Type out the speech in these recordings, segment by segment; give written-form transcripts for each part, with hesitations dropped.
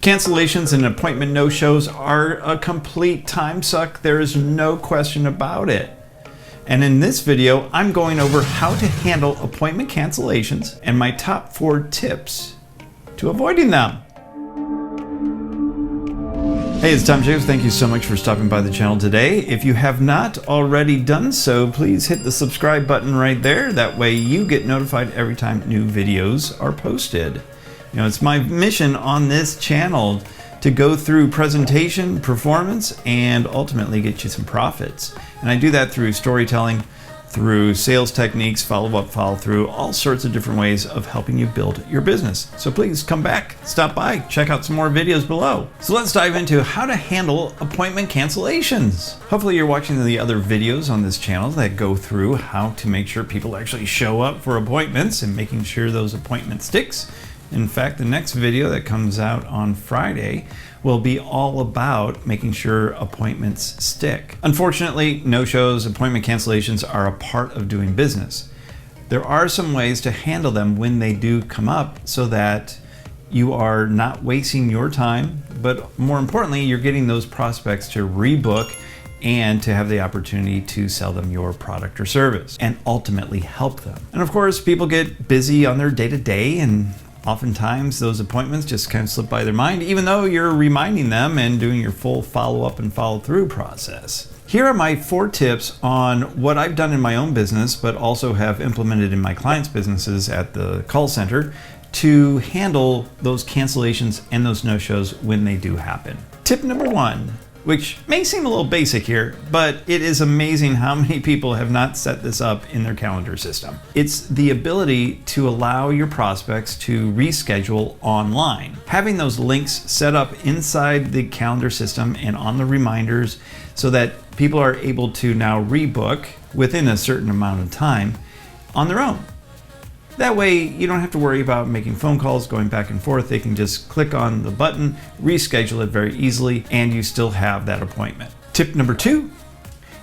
Cancellations and appointment no-shows are a complete time suck. There is no question about it. And in this video, I'm going over how to handle appointment cancellations and my top 4 tips to avoiding them. Hey, it's Tom Jackobs. Thank you so much for stopping by the channel today. If you have not already done so, please hit the subscribe button right there. That way you get notified every time new videos are posted. You know, it's my mission on this channel to go through presentation, performance, and ultimately get you some profits. And I do that through storytelling, through sales techniques, follow-up, follow-through, all sorts of different ways of helping you build your business. So please come back, stop by, check out some more videos below. So let's dive into how to handle appointment cancellations. Hopefully you're watching the other videos on this channel that go through how to make sure people actually show up for appointments and making sure those appointments sticks. In fact, the next video that comes out on Friday will be all about making sure appointments stick. Unfortunately, no-shows, appointment cancellations are a part of doing business. There are some ways to handle them when they do come up so that you are not wasting your time, but more importantly, you're getting those prospects to rebook and to have the opportunity to sell them your product or service and ultimately help them. And of course, people get busy on their day-to-day, and oftentimes those appointments just kind of slip by their mind, even though you're reminding them and doing your full follow-up and follow-through process. Here are my 4 tips on what I've done in my own business, but also have implemented in my clients' businesses at the call center to handle those cancellations and those no-shows when they do happen. Tip number 1, which may seem a little basic here, but it is amazing how many people have not set this up in their calendar system. It's the ability to allow your prospects to reschedule online. Having those links set up inside the calendar system and on the reminders so that people are able to now rebook within a certain amount of time on their own. That way you don't have to worry about making phone calls, going back and forth. They can just click on the button, reschedule it very easily, and you still have that appointment. Tip number 2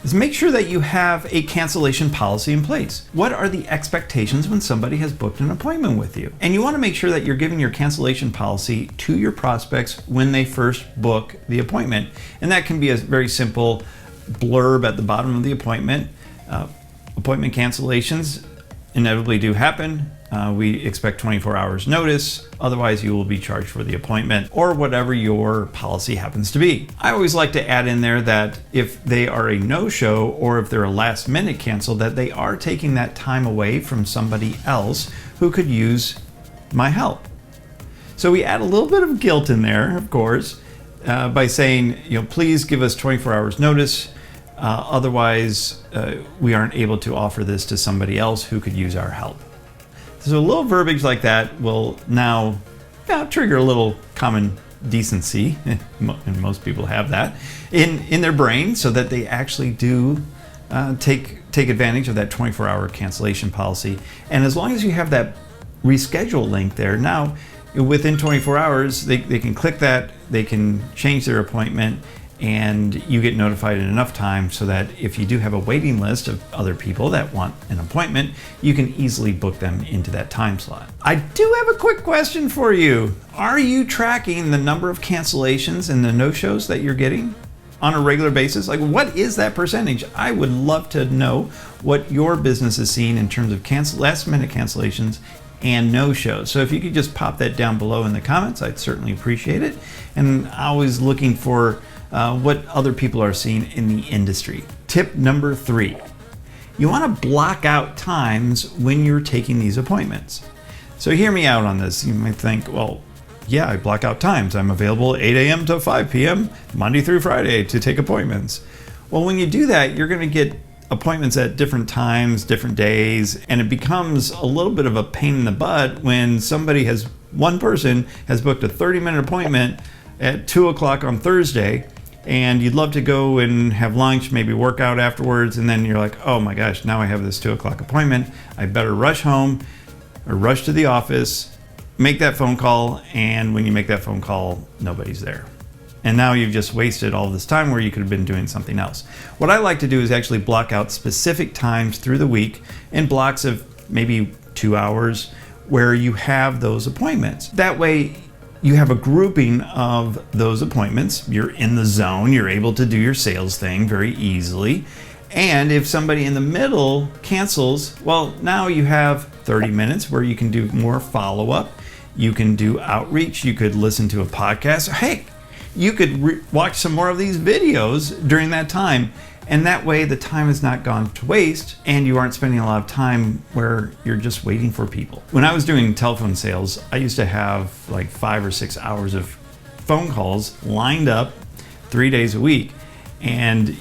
is make sure that you have a cancellation policy in place. What are the expectations when somebody has booked an appointment with you? And you want to make sure that you're giving your cancellation policy to your prospects when they first book the appointment. And that can be a very simple blurb at the bottom of the appointment. Appointment cancellations inevitably do happen. We expect 24 hours notice, otherwise you will be charged for the appointment, or whatever your policy happens to be. I always like to add in there that if they are a no-show or if they're a last minute cancel, that they are taking that time away from somebody else who could use my help. So we add a little bit of guilt in there, of course, by saying, you know, please give us 24 hours notice. Otherwise, we aren't able to offer this to somebody else who could use our help. So a little verbiage like that will now trigger a little common decency, and most people have that, in their brain, so that they actually do take advantage of that 24-hour cancellation policy. And as long as you have that reschedule link there, now within 24 hours, they can click that, they can change their appointment, and you get notified in enough time so that if you do have a waiting list of other people that want an appointment, you can easily book them into that time slot. I do have a quick question for you. Are you tracking the number of cancellations and the no-shows that you're getting on a regular basis? Like, what is that percentage? I would love to know what your business is seeing in terms of last-minute cancellations and no-shows. So if you could just pop that down below in the comments, I'd certainly appreciate it. And always looking for what other people are seeing in the industry. Tip number 3, you want to block out times when you're taking these appointments. So hear me out on this. You might think, well, yeah, I block out times. I'm available 8 a.m. to 5 p.m. Monday through Friday to take appointments. Well, when you do that, you're going to get appointments at different times, different days, and it becomes a little bit of a pain in the butt when one person has booked a 30-minute appointment at 2 o'clock on Thursday, and you'd love to go and have lunch, maybe work out afterwards, and then you're like, oh my gosh, now I have this 2 o'clock appointment. I better rush home or rush to the office, make that phone call, and when you make that phone call, nobody's there. And now you've just wasted all this time where you could have been doing something else. What I like to do is actually block out specific times through the week in blocks of maybe 2 hours where you have those appointments. That way you have a grouping of those appointments. You're in the zone, you're able to do your sales thing very easily. And if somebody in the middle cancels, well, now you have 30 minutes where you can do more follow-up. You can do outreach. You could listen to a podcast. Hey, you could watch some more of these videos during that time. And that way the time is not gone to waste and you aren't spending a lot of time where you're just waiting for people. When I was doing telephone sales, I used to have like 5 or 6 hours of phone calls lined up 3 days a week. And,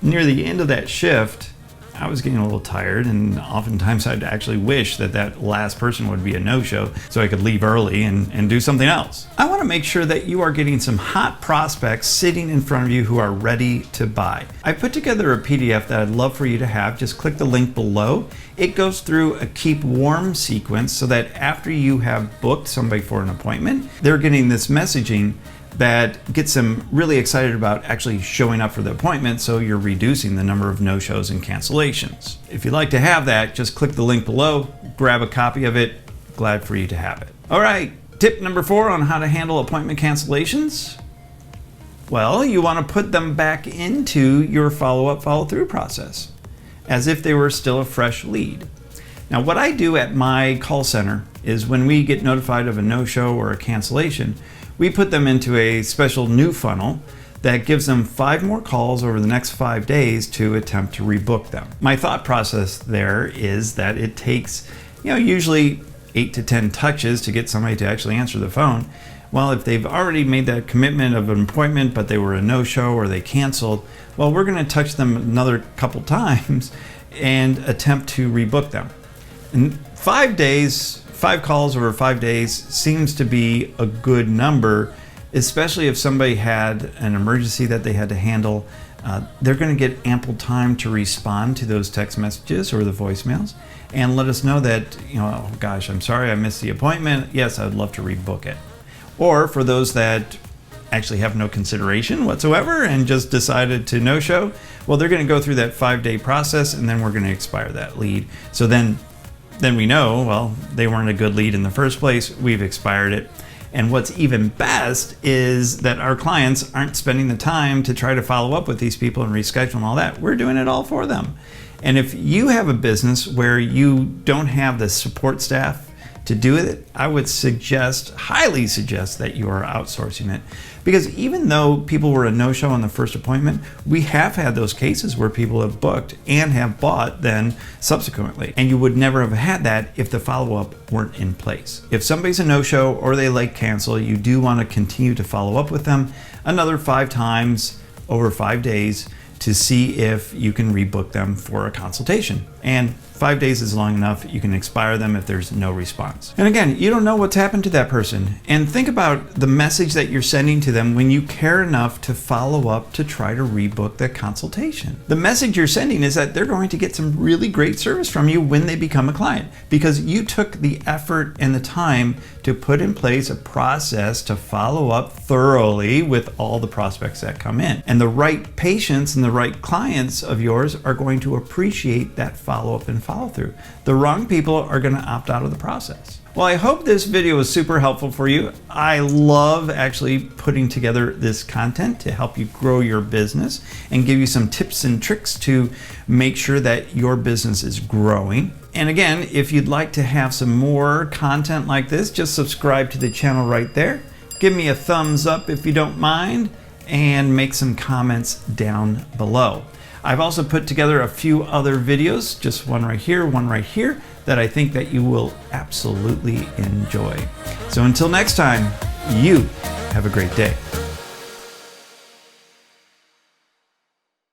near the end of that shift, I was getting a little tired, and oftentimes I'd actually wish that last person would be a no-show so I could leave early and do something else. I want to make sure that you are getting some hot prospects sitting in front of you who are ready to buy. I put together a PDF that I'd love for you to have. Just click the link below. It goes through a keep warm sequence so that after you have booked somebody for an appointment, they're getting this messaging that gets them really excited about actually showing up for the appointment, so you're reducing the number of no-shows and cancellations. If you'd like to have that, just click the link below, grab a copy of it. Glad for you to have it. All right, tip number 4 on how to handle appointment cancellations. Well, you want to put them back into your follow-up, follow-through process as if they were still a fresh lead. Now, what I do at my call center is when we get notified of a no-show or a cancellation, we put them into a special new funnel that gives them 5 more calls over the next 5 days to attempt to rebook them. My thought process there is that it takes, usually 8 to 10 touches to get somebody to actually answer the phone. Well, if they've already made that commitment of an appointment, but they were a no-show or they canceled, well, we're going to touch them another couple times and attempt to rebook them. In 5 days, 5 calls over 5 days seems to be a good number, especially if somebody had an emergency that they had to handle. They're going to get ample time to respond to those text messages or the voicemails and let us know that, oh gosh, I'm sorry I missed the appointment. Yes, I'd love to rebook it. Or for those that actually have no consideration whatsoever and just decided to no-show, well, they're going to go through that 5-day process and then we're going to expire that lead. So then we know, well, they weren't a good lead in the first place. We've expired it. And what's even best is that our clients aren't spending the time to try to follow up with these people and reschedule and all that. We're doing it all for them. And if you have a business where you don't have the support staff to do it, I would highly suggest that you are outsourcing it. Because even though people were a no-show on the first appointment, we have had those cases where people have booked and have bought then subsequently. And you would never have had that if the follow-up weren't in place. If somebody's a no-show or they late cancel, you do want to continue to follow up with them another 5 times over 5 days to see if you can rebook them for a consultation. And 5 days is long enough. You can expire them if there's no response. And again, you don't know what's happened to that person. And think about the message that you're sending to them when you care enough to follow up to try to rebook that consultation. The message you're sending is that they're going to get some really great service from you when they become a client, because you took the effort and the time to put in place a process to follow up thoroughly with all the prospects that come in. And the right patients and the right clients of yours are going to appreciate that follow-up and follow-through. The wrong people are going to opt out of the process. Well, I hope this video was super helpful for you. I love actually putting together this content to help you grow your business and give you some tips and tricks to make sure that your business is growing. And again, if you'd like to have some more content like this, just subscribe to the channel right there. Give me a thumbs up if you don't mind, and make some comments down below. I've also put together a few other videos, just one right here, that I think that you will absolutely enjoy. So until next time, you have a great day.